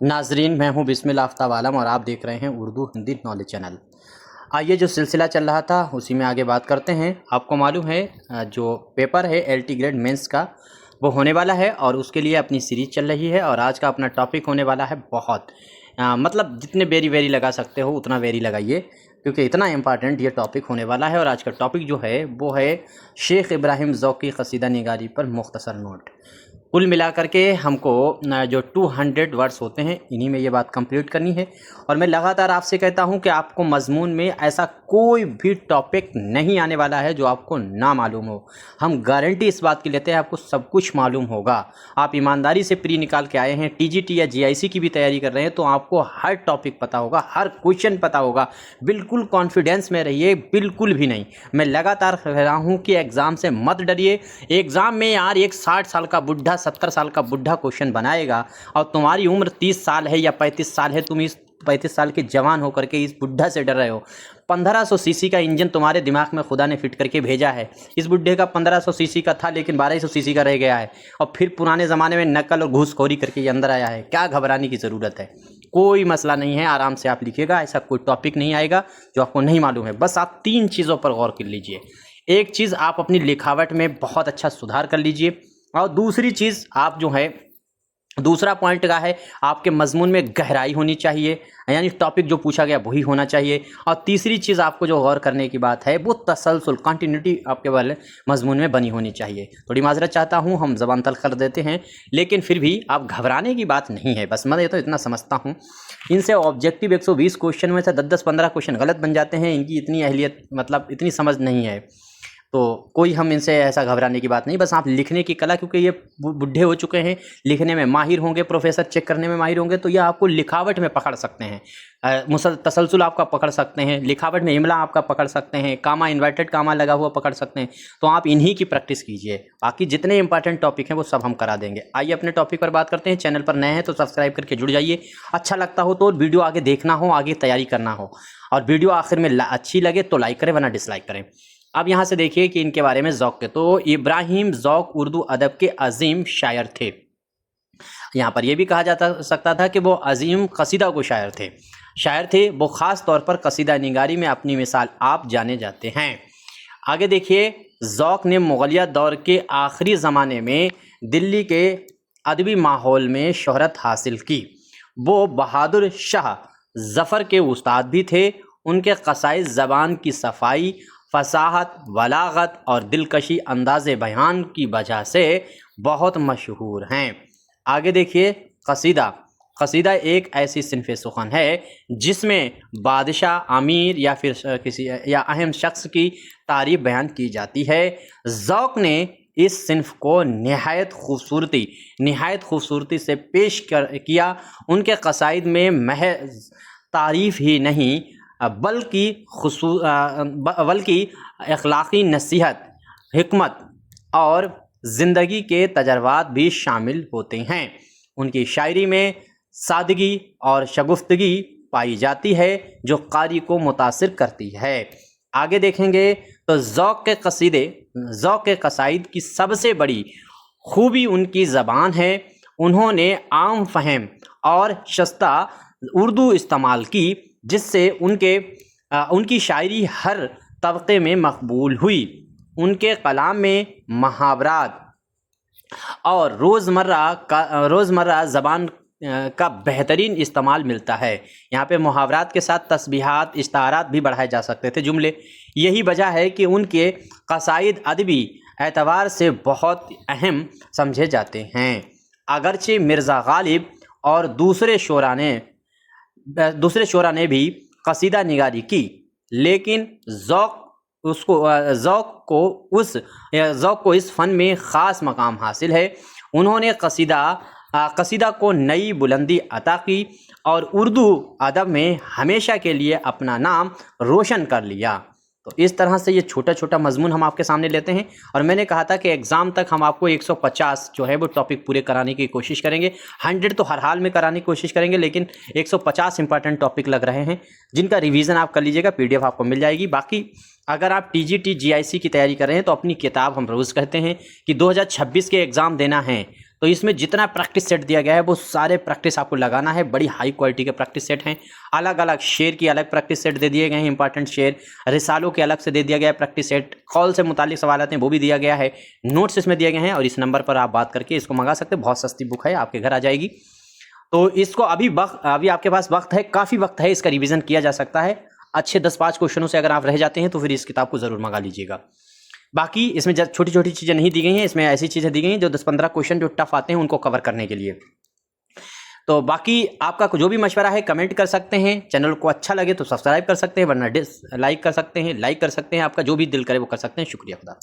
नाजरीन, मैं हूं बिस्मिल्लाह आफ्ताब आलम और आप देख रहे हैं उर्दू हिंदी नॉलेज चैनल। आइए, जो सिलसिला चल रहा था उसी में आगे बात करते हैं। आपको मालूम है जो पेपर है LT ग्रेड मेंस का वो होने वाला है और उसके लिए अपनी सीरीज़ चल रही है। और आज का अपना टॉपिक होने वाला है बहुत मतलब जितने वेरी लगा सकते हो उतना वेरी लगाइए, क्योंकि इतना इम्पॉर्टेंट ये टॉपिक होने वाला है। और आज का टॉपिक जो है वो है शेख इब्राहिम ज़ौक़ की क़सीदा निगारी पर मुख्तसर नोट। कुल मिलाकर के हमको जो 200 वर्ड्स होते हैं इन्हीं में ये बात कंप्लीट करनी है। और मैं लगातार आपसे कहता हूं कि आपको मज़मून में ऐसा कोई भी टॉपिक नहीं आने वाला है जो आपको ना मालूम हो। हम गारंटी इस बात की लेते हैं आपको सब कुछ मालूम होगा। आप ईमानदारी से प्री निकाल के आए हैं, TGT या GIC की भी तैयारी कर रहे हैं, तो आपको हर टॉपिक पता होगा, हर क्वेश्चन पता होगा। बिल्कुल कॉन्फिडेंस में रहिए, बिल्कुल भी नहीं। मैं लगातार कह रहा हूँ कि एग्ज़ाम से मत डरिए। एग्ज़ाम में यार एक 60 साल का बुढ़ा 70 साल का बुढ़ा क्वेश्चन बनाएगा और तुम्हारी उम्र 30 साल है या 35 साल है, तुम इस 35 साल के जवान होकर के इस बुढ़ा से डर रहे हो। 1500 सीसी का इंजन तुम्हारे दिमाग में खुदा ने फिट करके भेजा है। इस बुढ़े का 1500 सीसी का था लेकिन 1200 सीसी का रह गया है और फिर पुराने ज़माने में नकल और घूसखोरी करके ये अंदर आया है। क्या घबराने की ज़रूरत है? कोई मसला नहीं है, आराम से आप लिखिएगा। ऐसा कोई टॉपिक नहीं आएगा जो आपको नहीं मालूम है। बस आप 3 चीज़ों पर गौर कर लीजिए। एक चीज़, आप अपनी लिखावट में बहुत अच्छा सुधार कर लीजिए। और दूसरी चीज़, आप जो है दूसरा पॉइंट का है आपके मजमून में गहराई होनी चाहिए, यानी टॉपिक जो पूछा गया वही होना चाहिए। और तीसरी चीज़ आपको जो गौर करने की बात है वो तसलसल कंटिन्यूटी आपके वाले मजमून में बनी होनी चाहिए। थोड़ी माजरत चाहता हूँ, हम ज़बान तल्ख कर देते हैं, लेकिन फिर भी आप घबराने की बात नहीं है। बस मैं तो इतना समझता हूँ, इनसे ऑब्जेक्टिव 120 क्वेश्चन में से 10-15 क्वेश्चन गलत बन जाते हैं। इनकी इतनी अहलियत मतलब इतनी समझ नहीं है, तो कोई हम इनसे ऐसा घबराने की बात नहीं। बस आप लिखने की कला, क्योंकि ये बुढ़े हो चुके हैं, लिखने में माहिर होंगे, प्रोफेसर चेक करने में माहिर होंगे, तो ये आपको लिखावट में पकड़ सकते हैं। तसलसल आपका पकड़ सकते हैं, लिखावट में इमला आपका पकड़ सकते हैं, कामा इन्वर्टेड कामा लगा हुआ पकड़ सकते हैं। तो आप इन्हीं की प्रैक्टिस कीजिए, बाकी जितने इंपॉर्टेंट टॉपिक हैं वो सब हम करा देंगे। आइए अपने टॉपिक पर बात करते हैं। चैनल पर नए हैं तो सब्सक्राइब करके जुड़ जाइए। अच्छा लगता हो तो वीडियो आगे देखना हो, आगे तैयारी करना हो, और वीडियो आखिर में अच्छी लगे तो लाइक करें वरना डिसलाइक करें। अब यहाँ से देखिए कि इनके बारे में ज़ौक़ के, तो इब्राहिम ज़ौक़ उर्दू अदब के अजीम शायर थे। यहाँ पर यह भी कहा जा सकता था कि वो अजीम कसीदा को शायर थे। वो ख़ास तौर पर कसीदा निगारी में अपनी मिसाल आप जाने जाते हैं। आगे देखिए, ज़ौक़ ने मुग़लिया दौर के आखिरी ज़माने में दिल्ली के अदबी माहौल में शोहरत हासिल की। वो बहादुर शाह ज़फ़र के उस्ताद भी थे। उनके क़साइद ज़बान की सफाई, फसाहत, बलागत और दिलकशी अंदाज़ बयान की वजह से बहुत मशहूर हैं। आगे देखिए, कसीदा एक ऐसी सिन्फ़ सुख़न है जिसमें बादशाह, अमीर या फिर किसी या अहम शख्स की तारीफ़ बयान की जाती है। ज़ौक़ ने इस सिन्फ़ को निहायत खूबसूरती से पेश किया। उनके क़साइद में महज तारीफ़ ही नहीं बल्कि अखलाक़ी नसीहत, हिकमत और ज़िंदगी के तजर्बात भी शामिल होते हैं। उनकी शायरी में सादगी और शगुफ्तगी पाई जाती है जो कारी को मुतासिर करती है। आगे देखेंगे तो ज़ौक़ के क़साइद की सबसे बड़ी खूबी उनकी ज़बान है। उन्होंने आम फहम और शस्ता उर्दू इस्तेमाल की, जिससे उनकी शायरी हर तबके में मकबूल हुई। उनके कलाम में मुहावरात और रोज़मर्रा ज़बान का बेहतरीन इस्तेमाल मिलता है। यहाँ पे मुहावरात के साथ तस्बीहात, इश्तारात भी बढ़ाए जा सकते थे जुमले। यही वजह है कि उनके क़साइद अदबी एतबार से बहुत अहम समझे जाते हैं। अगरचे मिर्ज़ा गालिब और दूसरे शोरा ने भी कसीदा निगारी की, लेकिन ज़ौक़ को इस फ़न में ख़ास मकाम हासिल है। उन्होंने कसीदा को नई बुलंदी अता की और उर्दू अदब में हमेशा के लिए अपना नाम रोशन कर लिया। तो इस तरह से ये छोटा छोटा मजमून हम आपके सामने लेते हैं। और मैंने कहा था कि एग्ज़ाम तक हम आपको 150 जो है वो टॉपिक पूरे कराने की कोशिश करेंगे। 100 तो हर हाल में कराने की कोशिश करेंगे, लेकिन 150 इंपॉर्टेंट टॉपिक लग रहे हैं जिनका रिवीजन आप कर लीजिएगा। PDF आपको मिल जाएगी। बाकी अगर आप TGT GIC की तैयारी कर रहे हैं तो अपनी किताब, हम रोज़ कहते हैं कि 2026 के एग्ज़ाम देना है तो इसमें जितना प्रैक्टिस सेट दिया गया है वो सारे प्रैक्टिस आपको लगाना है। बड़ी हाई क्वालिटी के प्रैक्टिस सेट हैं। अलग अलग शेर की अलग प्रैक्टिस सेट दे दिए गए हैं, इंपॉर्टेंट शेर, रिसालों के अलग से दे दिया गया है प्रैक्टिस सेट, कॉल से मुतालिक सवाल आते हैं वो भी दिया गया है, नोट्स इसमें दिए गए हैं। और इस नंबर पर आप बात करके इसको मंगा सकते हैं। बहुत सस्ती बुक है, आपके घर आ जाएगी। तो इसको अभी आपके पास वक्त है, काफ़ी वक्त है, इसका रिवीजन किया जा सकता है। अच्छे 10-5 क्वेश्चनों से अगर आप रह जाते हैं तो फिर इस किताब को ज़रूर मंगा लीजिएगा। बाकी इसमें छोटी छोटी चीज़ें नहीं दी गई हैं, इसमें ऐसी चीज़ें दी गई हैं जो 10-15 क्वेश्चन जो टफ आते हैं उनको कवर करने के लिए। तो बाकी आपका जो भी मशवरा है कमेंट कर सकते हैं। चैनल को अच्छा लगे तो सब्सक्राइब कर सकते हैं, वरना लाइक कर सकते हैं। आपका जो भी दिल करे वो कर सकते हैं। शुक्रिया खुदा।